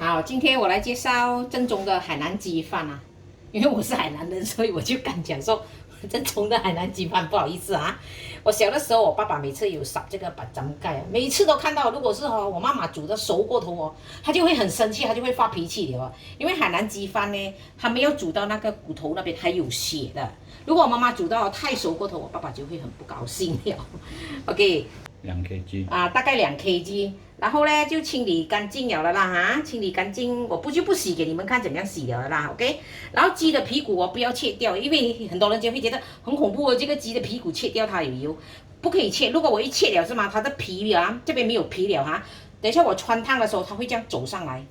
好，今天我来介绍正宗的海南鸡饭啊，因为我是海南人，所以我就敢讲说正宗的海南鸡饭。不好意思啊，我小的时候，我爸爸每次有撒这个把针盖，每次都看到，如果是我妈妈煮的熟过头他就会很生气，他就会发脾气的因为海南鸡饭呢，他没有煮到那个骨头那边还有血的。如果我妈妈煮到太熟过头，我爸爸就会很不高兴了。OK。2kg 啊，大概2kg，然后呢就清理干净了啦哈，清理干净，我就不洗给你们看怎么样洗了啦 ，OK。然后鸡的屁股不要切掉，因为很多人就会觉得很恐怖这个鸡的屁股切掉它有油，不可以切。如果我一切了是吗？它的皮这边没有皮了哈，等一下我穿烫的时候它会这样走上来。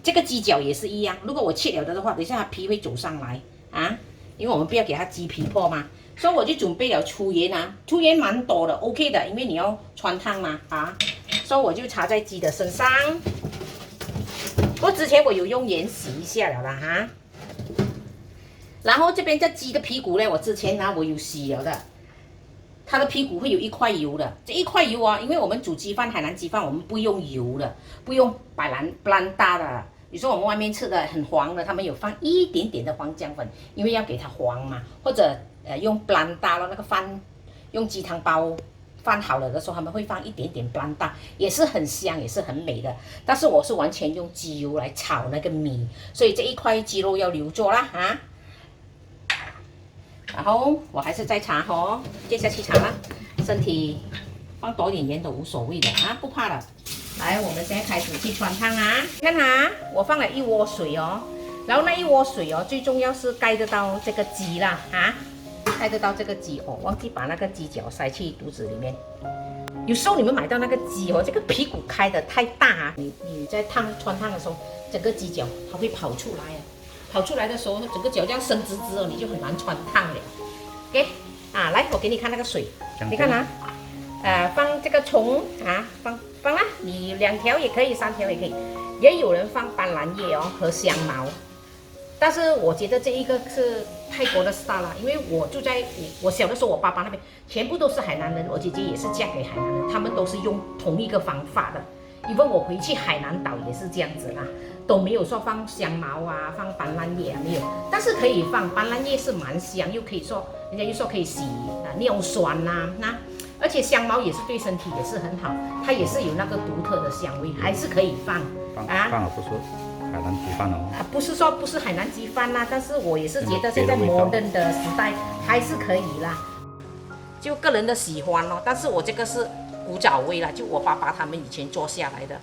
这个鸡脚也是一样，如果我切了的话，等一下它皮会走上来啊，因为我们不要给它鸡皮破嘛。所以我就准备了粗盐粗盐蛮多的 ，OK 的，因为你要穿烫嘛所以我就擦在鸡的身上。不过之前我有用盐洗一下了啦哈。然后这边这鸡的屁股呢，我之前我有洗了的，它的屁股会有一块油的，这一块油因为我们煮鸡饭，海南鸡饭我们不用油的，不用不兰大的。你说我们外面吃的很黄的，他们有放一点点的黄姜粉，因为要给它黄嘛，或者用布兰达那个饭，用鸡汤包饭好了的时候，他们会放一点点布兰达，也是很香，也是很美的。但是我是完全用鸡油来炒那个米，所以这一块鸡肉要留着啦然后我还是再擦接下去擦啦，身体放多点盐都无所谓的不怕了。来，我们现在开始去穿烫看我放了一锅水然后那一锅水最重要是盖得到这个鸡啦盖得到这个鸡忘记把那个鸡脚塞去肚子里面。有时候你们买到那个鸡这个屁股开得太大你在穿烫的时候，整个鸡脚它会跑出来跑出来的时候，整个脚这样伸直直你就很难穿烫了。OK 来，我给你看那个水，你看放这个葱放啦，你2条也可以，3条也可以，也有人放斑斓叶和香茅，但是我觉得这一个是泰国的 style 啦，因为我住在我小的时候，我爸爸那边全部都是海南人，我姐姐也是嫁给海南人，他们都是用同一个方法的。因为我回去海南岛也是这样子啦，都没有说放香茅放斑斓叶没有，但是可以放斑斓叶是蛮香，又可以说人家又说可以洗尿酸而且香茅也是对身体也是很好，它也是有那个独特的香味，还是可以放了不是海南鸡饭不是说不是海南鸡饭但是我也是觉得现在modern的时代还是可以啦，就个人的喜欢但是我这个是古早味啦，就我爸爸他们以前做下来的。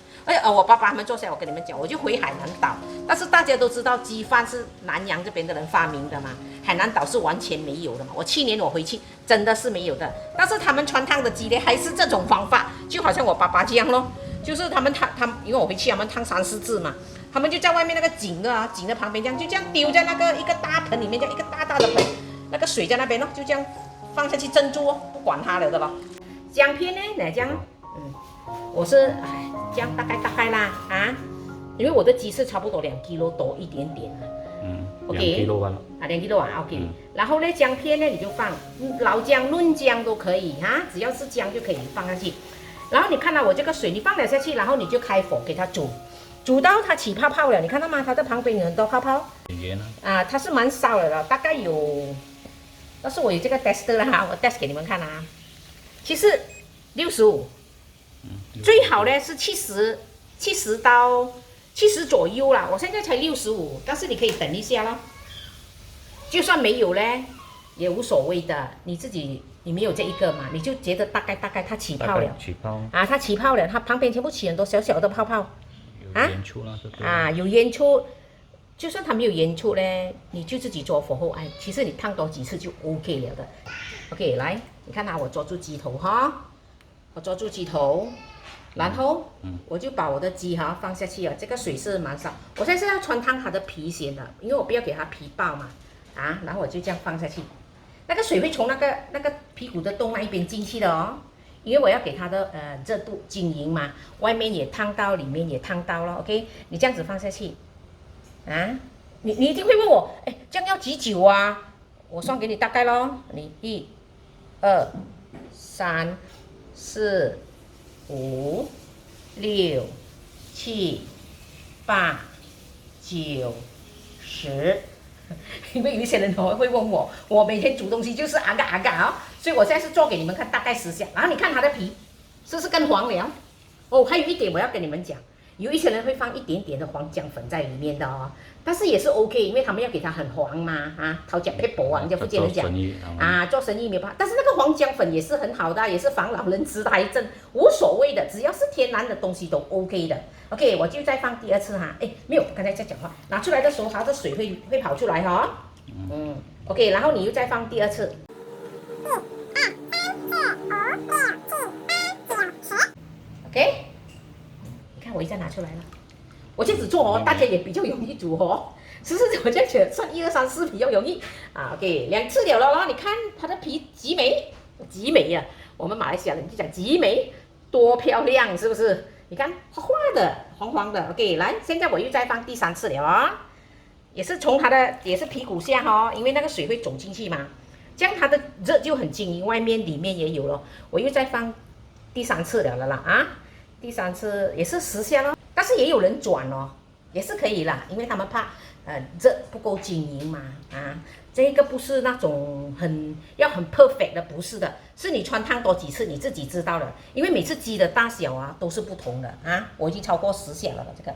我爸爸他们做下来，我跟你们讲，我就回海南岛。但是大家都知道鸡饭是南洋这边的人发明的嘛，海南岛是完全没有的嘛。我去年我回去真的是没有的，但是他们穿烫的鸡呢，还是这种方法，就好像我爸爸这样咯，就是他们因为我回去他们烫3、4次嘛，他们就在外面那个井的旁边就这样丢在那个一个大盆里面，这样一个大大的盆，那个水在那边就这样放下去蒸住不管它了的咯。姜片呢？这样，我是这样大概啦因为我的鸡是差不多2kg多一点点2 kg 吧2 kg OK。然后呢，姜片呢你就放老姜、嫩姜都可以只要是姜就可以放下去。然后你看到我这个水，你放了下去，然后你就开火给它煮到它起泡泡了，你看到吗？它的旁边有很多泡泡。盐它是蛮烧的大概有，但是我有这个 tester 啦我 test 给你们看其实65，最好呢是70到70左右啦。我现在才65，但是你可以等一下咯。就算没有呢，也无所谓的。你没有这一个嘛，你就觉得大概它起泡了，它起泡了，它旁边全部起很多小小的泡泡有烟出了有烟出。就算它没有烟出呢，你就自己做火候其实你烫多几次就 OK 了的。OK， 来，你看我抓住鸡头我抓住鸡头，然后我就把我的鸡放下去这个水是蛮少，我现在是要穿烫它的皮先的，因为我不要给它皮爆嘛然后我就这样放下去，那个水会从那个屁股的洞那一边进去的因为我要给它的热度均匀嘛，外面也烫到，里面也烫到了。OK， 你这样子放下去你一定会问我，这样要几久我算给你大概咯，你1、2、3、4、5、6、7、8、9、10。因为有一些人会问我，我每天煮东西就是啊哦，所以我现在是做给你们看，大概10下。然后你看它的皮是不是更黄了？哦，还有一点我要跟你们讲，有一些人会放一点点的黄姜粉在里面的哦，但是也是 OK， 因为他们要给它很黄嘛讨讲配薄啊，人家福建人讲做生意没有办法。但是那个黄姜粉也是很好的，也是防老人痴呆症，无所谓的，只要是天然的东西都 OK 的。OK， 我就再放第2次哈。哎，没有，刚才在讲话，拿出来的时候它的水会跑出来哈。OK， 然后你又再放第2次。OK， 你看我一下拿出来了，我这样子做哦，大家也比较容易煮哦。是我这样子算1、2、3、4比较容易啊。OK， 2次了咯，你看它的皮极美，极美呀！我们马来西亚人就讲极美，多漂亮，是不是？你看花花的，黄黄的。OK， 来，现在我又再放第3次了哦，也是从它的也是皮骨下哦，因为那个水会走进去嘛，这样它的热就很均匀，外面里面也有了。我又再放第3次了啦啊，第3次也是10下咯，但是也有人转哦，也是可以啦，因为他们怕热不够均匀嘛啊。这个不是那种很 perfect 的，不是的，是你穿烫多几次你自己知道的，因为每次鸡的大小啊都是不同的啊。我已经超过10下了这个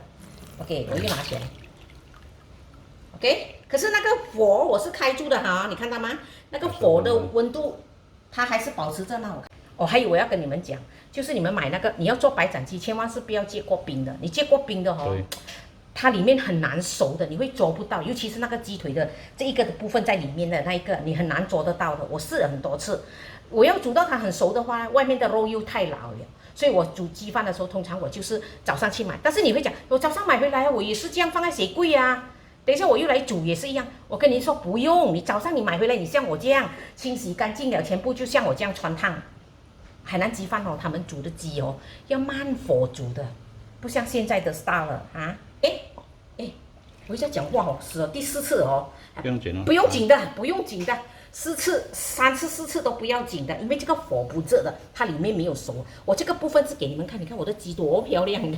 ，OK， 我又拿起来 ，OK， 可是那个火我是开住的哈，你看到吗？那个火的温度它还是保持着那种。哦，还有我要跟你们讲，就是你们买那个你要做白斩鸡，千万是不要接过冰的，你接过冰的哦。它里面很难熟的，你会捉不到，尤其是那个鸡腿的这一个的部分在里面的那一个，你很难捉得到的。我试了很多次，我要煮到它很熟的话，外面的肉又太老了，所以我煮鸡饭的时候，通常我就是早上去买。但是你会讲，我早上买回来，我也是这样放在雪柜啊。等一下我又来煮也是一样。我跟你说不用，你早上你买回来，你像我这样清洗干净了，全部就像我这样穿烫。海南鸡饭哦，他们煮的鸡哦要慢火煮的，不像现在的 style 了啊。我一下讲话哦，是哦，第4次哦，不用紧哦，不用紧的，不用紧的，3次、3次、4次都不要紧的，因为这个火不热的，它里面没有熟。我这个部分是给你们看，你看我的鸡多漂亮，你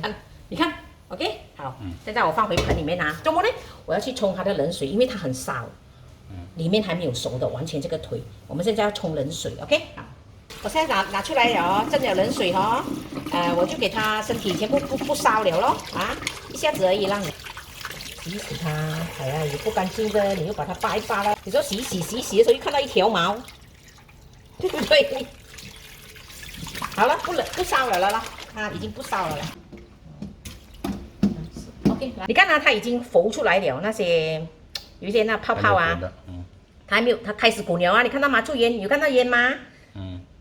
看 ，OK， 好，现在我放回盆里面啊，怎么呢？我要去冲它的冷水，因为它很烧，里面还没有熟的，完全这个腿，我们现在要冲冷水 ，OK， 好。我现在拿出来了哦，蒸了冷水哦，我就给它身体全部不烧了咯啊，一下子而已让你洗洗它，哎呀也不干净的，你又把它扒一扒了。有时候洗的时候又看到一条毛，对不对？好了，不烧了啦，它已经不烧了啦。OK， 你看它已经浮出来了，那些有一些那泡泡啊，它还没有，它开始滚了啊，你看到吗？注烟，有看到烟吗？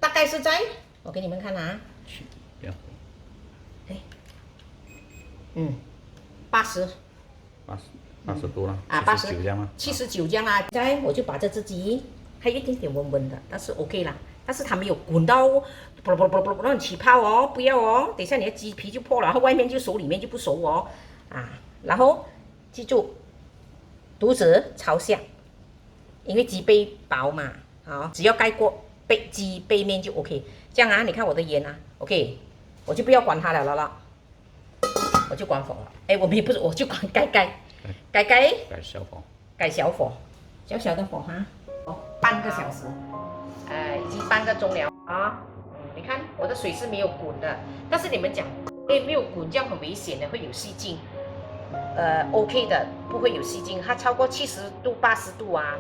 大概是在，我给你们看啊，80多了啊，79这样吗？79这样啦。现在我就把这只鸡，还有一点点温温的，但是 OK 啦。但是它没有滚到让你起泡哦，不要哦，等一下你的鸡皮就破了，然后外面就熟，里面就不熟哦啊。然后记住，肚子朝下，因为鸡背薄嘛，好，只要盖过鸡背面就 OK。这样啊，你看我的盐啊 ，OK， 我就不要管它了啦，我就关火了。哎，我们不是，我就关盖小火，改小火，小的火哈，半个小时，已经半个钟了啊。你看我的水是没有滚的，但是你们讲，没有滚这样很危险的，会有细菌。OK 的，不会有细菌，它超过70度、80度啊，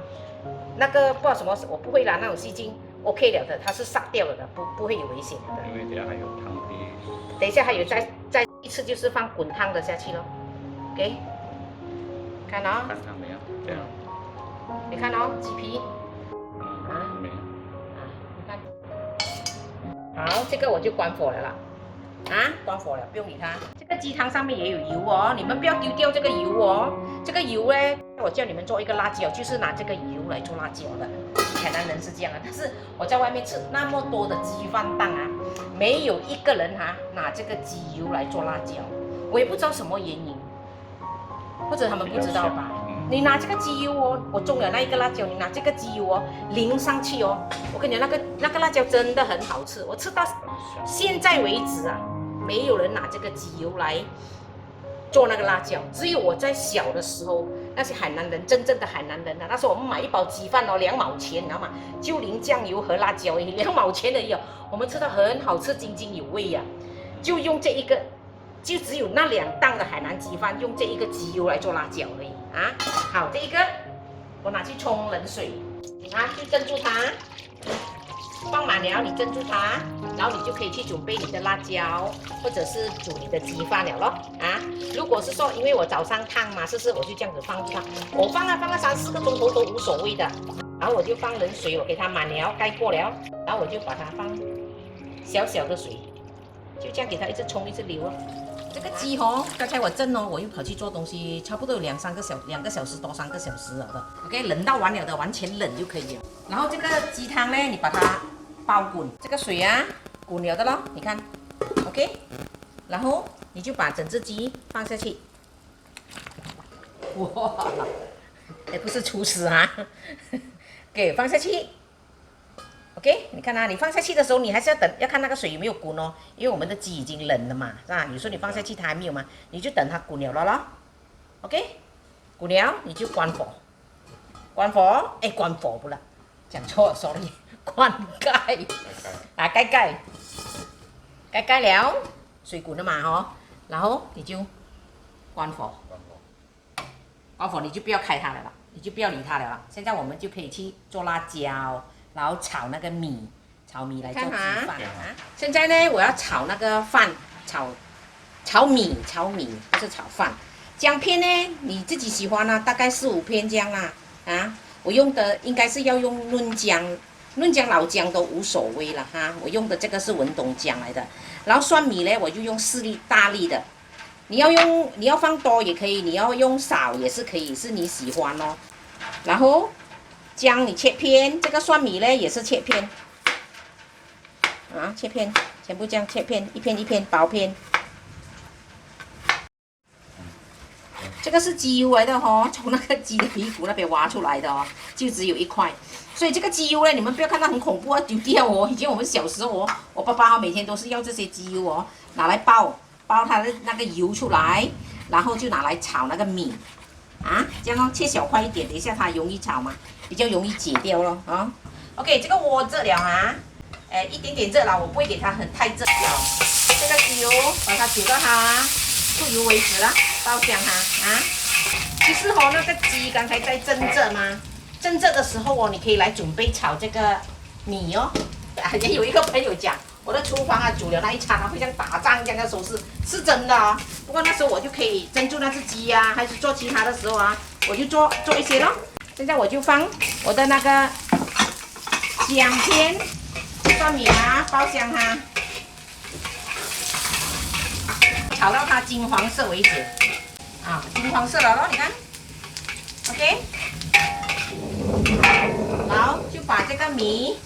那个不知道什么，我不会啦，那种细菌 OK 了的，它是杀掉了的，不会有危险的。因为等下还有汤底。等一下还有再一次就是放滚烫的下去咯 ，OK， 看哦，看它没有这样，你看哦，鸡皮，没有，你看，好，这个我就关火了啦。关火了，不用理它。这个鸡汤上面也有油哦，你们不要丢掉这个油哦。这个油呢，我叫你们做一个辣椒，就是拿这个油来做辣椒的。海南人是这样的，但是我在外面吃那么多的鸡饭档啊，没有一个人拿这个鸡油来做辣椒，我也不知道什么原因，或者他们不知道吧。你拿这个鸡油哦，我种了那一个辣椒，你拿这个鸡油哦淋上去哦，我跟你讲，那个辣椒真的很好吃，我吃到现在为止啊，没有人拿这个鸡油来做那个辣椒。只有我在小的时候，那些海南人，真正的海南人啊，那时候我们买一包鸡饭哦，2毛钱，你知道吗？就淋酱油和辣椒，2毛钱而已哦。我们吃到很好吃，津津有味呀、就用这一个，就只有那2档的海南鸡饭，用这一个鸡油来做辣椒而已啊。好，这一个我拿去冲冷水，啊，就蒸住它。放满了，你蒸住它，然后你就可以去准备你的辣椒，或者是煮你的鸡饭了咯。啊，如果是说因为我早上烫嘛，是不是我就这样子放住它？我放了3、4个钟头都无所谓的。然后我就放冷水，我给它满了，盖过了，然后我就把它放小小的水，就这样给它一直冲一直流啊。这个鸡哦，刚才我蒸哦，我又跑去做东西，差不多有2个小时多3个小时了的。OK， 冷到完了的，完全冷就可以了。然后这个鸡汤呢，你把它煲滚，这个水啊滚了的咯，你看 ，OK， 然后你就把整只鸡放下去，哇，也不是厨师啊，给放下去 ，OK， 你看啊，你放下去的时候，你还是要看那个水有没有滚哦，因为我们的鸡已经冷了嘛，是吧？有时候你放下去它还没有嘛，你就等它滚了咯 ，OK， 滚了你就关火，关火，哎，关火不了，讲错 ，sorry。关盖啊，盖了，水滚了嘛哦，然后你就关火，关火你就不要开它了啦，你就不要理它了啦。现在我们就可以去做辣椒，然后炒那个米，炒米来做鸡饭啊。现在呢，我要炒那个饭，炒米不是炒饭。姜片呢，你自己喜欢啊，大概4、5片这样啦啊。我用的应该是要用嫩姜。嫩姜、老姜都无所谓了哈，我用的这个是文董姜来的。然后蒜米呢，我就用4粒大粒的。你要放多也可以，你要用少也是可以，是你喜欢哦。然后姜你切片，这个蒜米呢也是切片，啊，切片，全部这样切片，一片一片薄片。这个是鸡油来的哦，从那个鸡的皮肤那边挖出来的哦，就只有1块。所以这个鸡油呢，你们不要看它很恐怖啊，丢掉哦。以前我们小时候哦，我爸爸每天都是用这些鸡油哦，拿来爆它的那个油出来，然后就拿来炒那个米，啊，这样哦，切小块一点，等一下它容易炒嘛，比较容易解掉咯啊。OK， 这个锅热了啊，一点点热了，我不会给它太热了。这个鸡油把它煮到它出油为止了，爆香它啊。其实哦，那个鸡刚才在蒸着嘛。蒸热的时候哦，你可以来准备炒这个米哦。也有一个朋友讲，我的厨房啊煮了那一餐啊，会像打仗一样的时候是真的啊、哦。不过那时候我就可以蒸住那只鸡呀、还是做其他的时候啊，我就做一些咯。现在我就放我的那个姜片、蒜米啊，爆香它，炒到它金黄色为止。啊，金黄色了咯，你看 ，OK。然后就把这个米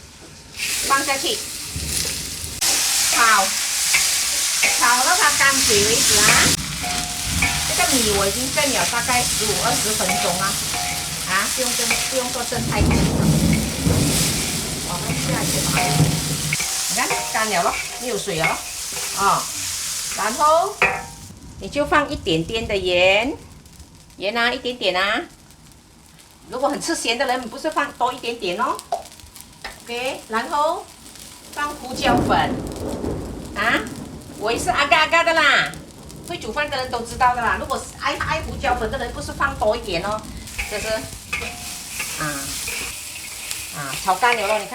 放下去，炒到它干水为止啊。这个米我已经蒸了大概15、20分钟啊，不用说蒸太久了。哦，下去吧，你看干了咯，没有水了咯，哦，然后你就放一点点的盐啊，一点点啊。如果很吃咸的人，不是放多一点点哦。OK， 然后放胡椒粉啊，我也是阿嘎阿嘎的啦，会煮饭的人都知道的啦。如果是爱胡椒粉的人，不是放多一点哦，这是炒干了咯，你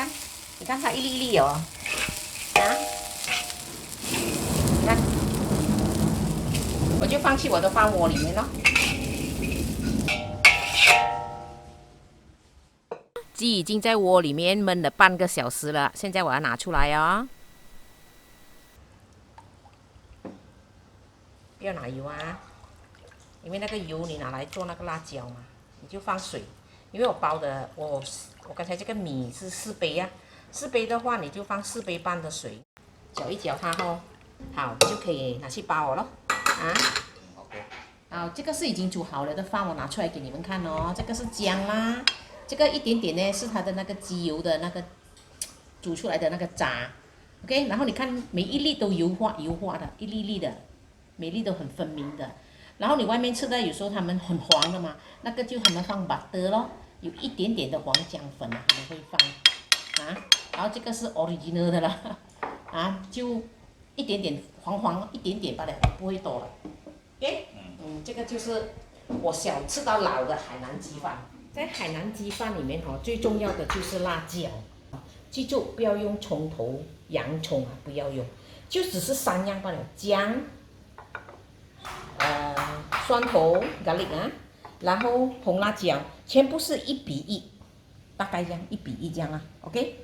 看它一粒一粒哦，啊，你看，我就放去我的饭锅里面咯。鸡已经在锅里面焖了半个小时了，现在我要拿出来哦。不要拿油啊，因为那个油你拿来做那个辣椒嘛，你就放水。因为我包的我刚才这个米是4杯啊，4杯的话你就放4杯半的水，搅一搅它哦，好就可以拿去包了啊。好，这个是已经煮好了的饭，我拿出来给你们看哦。这个是姜啦。这个一点点呢是它的那个鸡油的那个煮出来的那个渣 ，OK， 然后你看每一粒都油滑的，一粒粒的，每粒都很分明的。然后你外面吃的有时候他们很黄的嘛，那个就他们放 butter 咯，有一点点的黄姜粉啊，他们会放啊。然后这个是 original 的啦，啊，就一点点黄一点点罢了，不会多了。OK， 这个就是我小吃到老的海南鸡饭。在海南鸡饭里面哦，最重要的就是辣椒。记住不要用葱头、洋葱啊，不要用，就只是3样罢了，姜。蒜头 garlic 啊，然后红辣椒，全部是1比1，大概这样1比1这样啊 ，OK。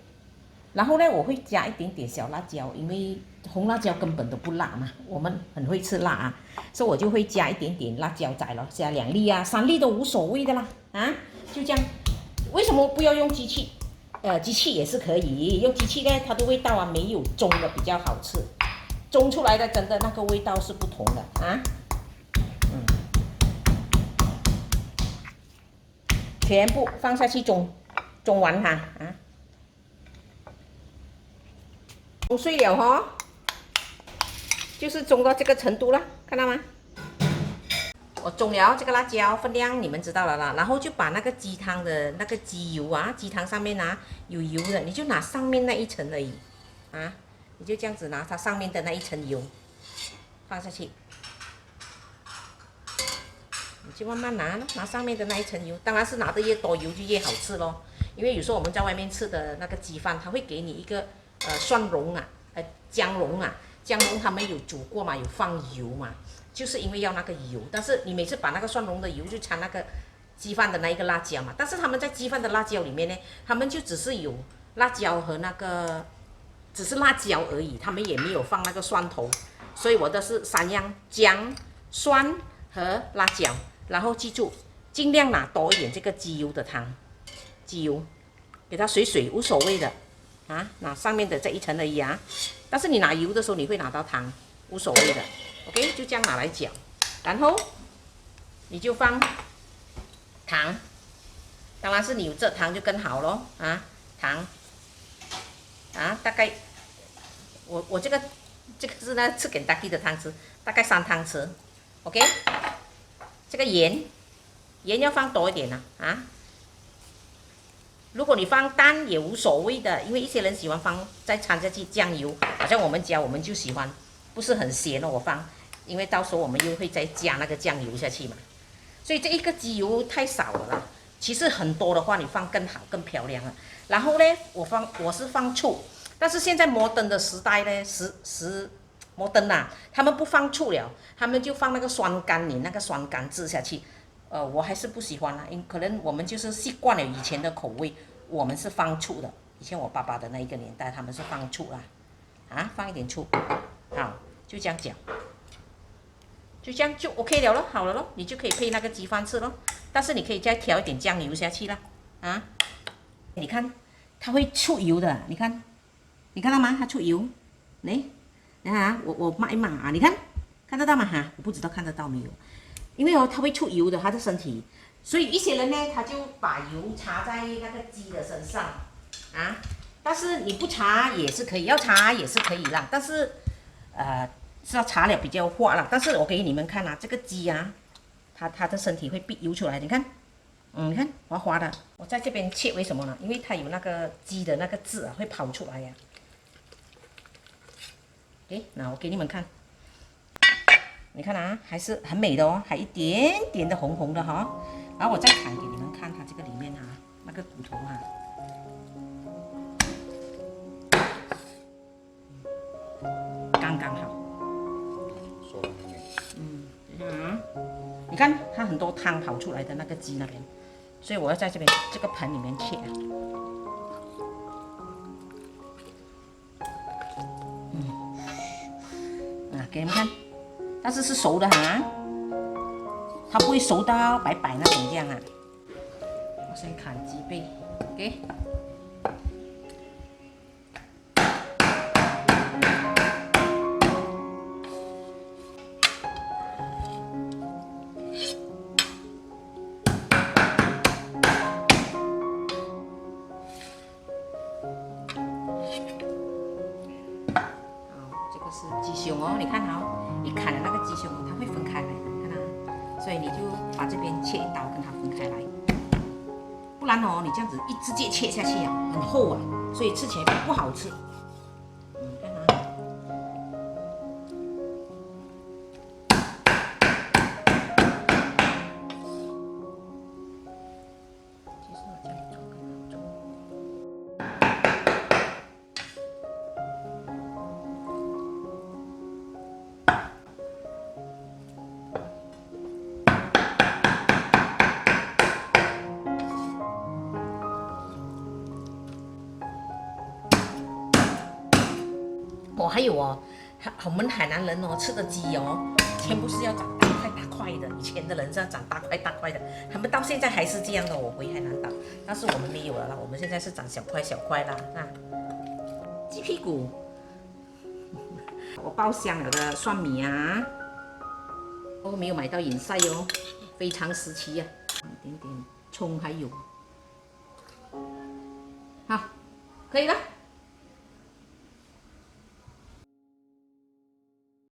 然后呢，我会加一点点小辣椒，因为红辣椒根本都不辣嘛，我们很会吃辣啊，所以我就会加一点点辣椒仔咯，加2粒啊、3粒都无所谓的啦，啊，就这样。为什么不要用机器？机器也是可以，用机器呢，它的味道啊没有中的比较好吃，中出来的真的那个味道是不同的啊。全部放下去中完它啊，中碎了哈，就是中到这个程度了，看到吗？我中了这个辣椒分量你们知道了啦，然后就把那个鸡汤的那个鸡油啊，鸡汤上面啊有油的，你就拿上面那一层而已啊，你就这样子拿它上面的那一层油放下去。你就慢慢拿咯，拿上面的那一层油，当然是拿的越多油就越好吃咯。因为有时候我们在外面吃的那个鸡饭，它会给你一个蒜蓉啊，姜蓉啊，姜蓉他们有煮过嘛，有放油嘛，就是因为要那个油。但是你每次把那个蒜蓉的油就掺那个鸡饭的那一个辣椒嘛，但是他们在鸡饭的辣椒里面呢，他们就只是有辣椒和那个只是辣椒而已，他们也没有放那个蒜头，所以我的是3样：姜、蒜和辣椒。然后记住，尽量拿多一点这个鸡油的汤，鸡油给它水无所谓的啊，拿上面的这一层而已啊。但是你拿油的时候，你会拿到汤，无所谓的。OK， 就这样拿来搅，然后你就放糖，当然是你有这糖就更好咯啊，糖啊，大概我这个是那吃肯德基的汤匙，大概3汤匙 ，OK。这个盐要放多一点啊，如果你放蛋也无所谓的，因为一些人喜欢放再掺下去酱油，好像我们家我们就喜欢不是很咸哦，我放，因为到时候我们又会再加那个酱油下去嘛，所以这一个鸡油太少了啦，其实很多的话你放更好更漂亮了。然后呢，我是放醋，但是现在摩登的时代呢，摩登啊，他们不放醋了，他们就放那个酸甘霖那个酸甘汁下去。我还是不喜欢啦，因为可能我们就是习惯了以前的口味，我们是放醋的。以前我爸爸的那一个年代，他们是放醋啦，啊，放一点醋，好，就这样搅，就这样就 OK 了咯，好了咯，你就可以配那个鸡饭吃咯。但是你可以再调一点酱油下去啦，啊，你看它会出油的，你看到吗？它出油，你看啊，我抹一抹啊，你看得到吗？哈，我不知道看得到没有，因为它会出油的，它的身体，所以一些人呢，他就把油擦在那个鸡的身上啊，但是你不擦也是可以，要擦也是可以啦，但是是要擦了比较滑啦。但是我给你们看啊，这个鸡啊，它的身体会逼油出来，你看，你看滑滑的。我在这边切，为什么呢？因为它有那个鸡的那个汁啊，会跑出来呀。那我给你们看，你看啊，还是很美的哦，还一点点的红红的哈。然后我再砍给你们看，它这个里面啊，那个骨头啊，刚刚好。说得很美。等一下啊，你看它很多汤跑出来的那个鸡那边，所以我要在这边这个盆里面切啊。给你们看，但是是熟的哈，它不会熟到白白那种这样啊。我先砍鸡背 ，OK。是鸡胸哦，你看好，一砍的那个鸡胸，它会分开来的，看到切一刀，跟它分开来。不然哦，你这样子一直接切下去啊，很厚啊，所以吃起来不好吃。看啊。其实我这样做更好做。哦，还有哦，我们海南人哦吃的鸡哦，全部是要长大块大块的。以前的人是要长大块大块的，他们到现在还是这样的。我回海南岛，但是我们没有了啦，我们现在是长小块小块啦。啊，鸡屁股，我爆香了的蒜米啊，我没有买到隐晒哦，非常时期啊，一点点葱还有，好，可以了。